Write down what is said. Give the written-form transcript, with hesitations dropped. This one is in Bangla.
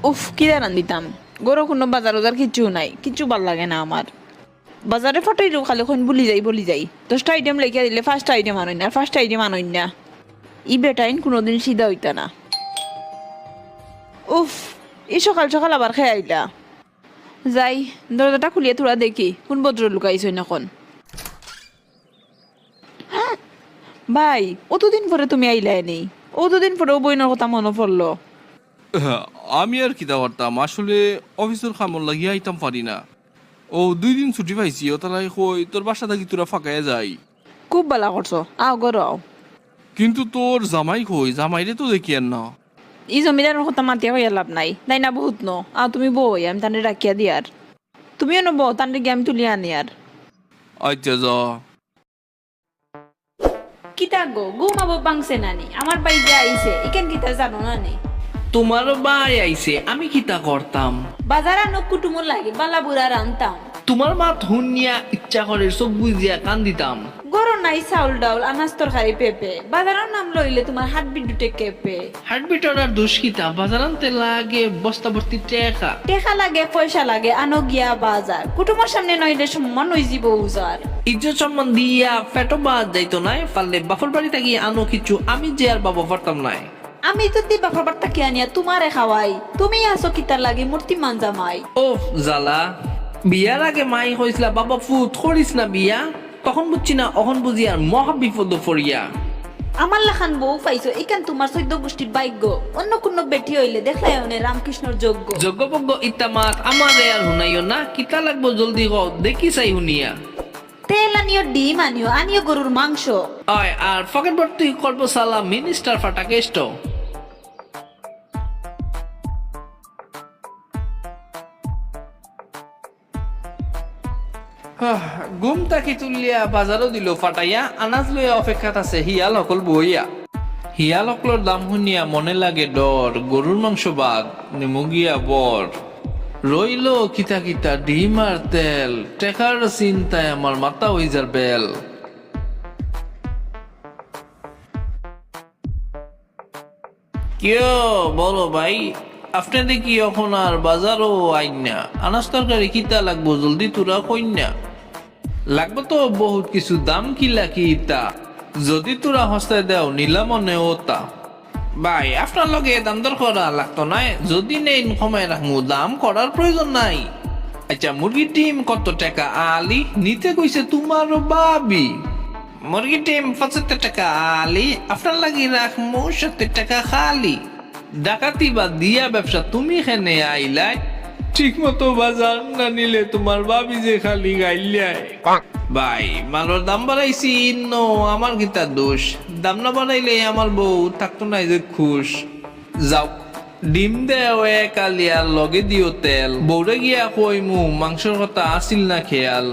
উফ কি রান দিতাম গরো কোনো বাজার ওজার কিচ্ছু নাই কিচ্ছু ভাল লাগে না আমার বাজারে ফটাইলেও খালি এখন বলি যাই 10টা আইটেম লেখা দিলে ফার্স্ট আইটেম আনই না ফার্স্ট আইটেম আনই না ই বেটাইন কোনোদিন সিধা হইতা না উফ এই সকাল সকাল আবার খেয়ে আইলা যাই দরজাটা খুলিয়ে তোরা দেখি কোন ভদ্র লুকাইছই এখন ভাই অতদিন পরে তুমি আইলাই নেই অতদিন পরেও বইনের কথা মনে পড়লো আমি আর কিতা করতাম আসলে অফিসের কামর লাগিয়ে আইতাম পারি না ও 2 দিন ছুটি পাইছি ও তালাই কই তোর বাসা থাকি তোরা ফাঁকায় যাই খুব ভালো করছো আও গরো আও কিন্তু তোর জামাই কই জামাইরে তো দেখি আর না এই জমিদারের কথা মাতিয়া হইয়া লাভ নাই তাই না বহুত ন আও তুমি বই আমি তানে রাখিয়া দিয়ার তুমিও নব তানে গিয়ে আমি তুলিয়া আনি আর আচ্ছা যা কিতা গো ঘুমাবো পাংছে নানি আমার বাড়ি যে আইছে এখান কিতা জানো নানি তোমারও বাই আইছে আমি কিতা করতাম বাজার আনো কুটুমো লাগে বালা বুড়া রানতাম তোমার মা ধুনিয়া ইচ্ছা করে সব বুঝিয়া কান দিতাম গরো নাই চাউল ডাউল আনাজ তরকারি পেঁপে বাজারের নাম লইলে তোমার হাত বিদ্যুটে কেঁপে হার্টবিটর আর দোষ কিতা বাজার আনতে লাগে বস্তা ভর্তি টেকা টেকা লাগে পয়সা লাগে আনো গিয়া বাজার কুটুমের সামনে নইলে সম্মান হই যাব উজার ইজ্জত সম্মান দিয়া পেটো বাদ যাইতো নাই পারলে বাপর বাড়ি থাকি আনো কিছু আমি যে আর বাবা পারতাম নাই আমি তো দি বাপর বার্তা কে আনিয়া তোমারে খাওয়াই তুমি আসো কিতার লাগে মূর্তি মান জামাই ওফ জালা বিয়ার আগে মাই কইছিলা বাবা ফুট করিস না বিয়া তখন বুঝছি না অহন বুঝি আর মহা বিপদ ফরিয়া আমার লাখান বউ পাইছো এখান তোমার 14 গোষ্ঠীর ভাগ্য অন্য কোন বেটি হইলে দেখলাই অনে রামকৃষ্ণর যোগ্য যজ্ঞপজ্ঞ ইত্তামাত আমারে আর হুনাইও না কিতা লাগবো জলদি কও দেখি চাই হুনিয়া তেল আনিও ডিম আনিও আনিও গরুর মাংস আয় আর পকেট ভর্তি করবো সালা মিনিস্টার ফাটা কেষ্ট ঘুম তাকি তুলিয়া বাজারও দিল ফাটাইয়া আনাজ লইয়া অপেক্ষাত আছে হিয়াল অকল বইয়া হিয়াল অকলর দাম শুনিয়া মনে লাগে ডর গরুর মাংস বাদ নেমুগিয়া বর রইল কিতা কিতা ডিম আর তেল টেকার চিন্তায় আমার মাথা হই যার বেল কিয় বলো ভাই আপনাদের কি এখন আর বাজারও আইন না আনাজ তরকারি কিতা লাগবো জলদি তোরা কইনা লাগবে তো বহুত কিছু দাম কিলা কি তা যদি তোরা হস্তায় দেও নিলাম নেওতা ভাই আপনার লগে দাম দর করা লাগতো না যদি নেই কমায় রাখবো দাম করার প্রয়োজন নাই আচ্ছা মুরগির ডিম কত টাকা আলি নিতে কইছে তোমার বাবি মুরগির ডিম 75 টাকা আলি আপনার লাগি রাখবো 70 টাকা খালি ডাকাতি বা দিয়া ব্যবসা তুমি খেনে আইলাই ঠিক মতো বাজার না নিলে তোমার ভাবি যে খালি গাইলাই ভাই মালের দাম বাড়াইছি আমার কিতা দোষ দাম না বাড়াইলে আমার বউ থাকতো না যে খুশ যাও ডিম দেও কালি আর লগে দিও তেল বউরে গিয়া কইমু মাংসের কথা আসিল না খেয়াল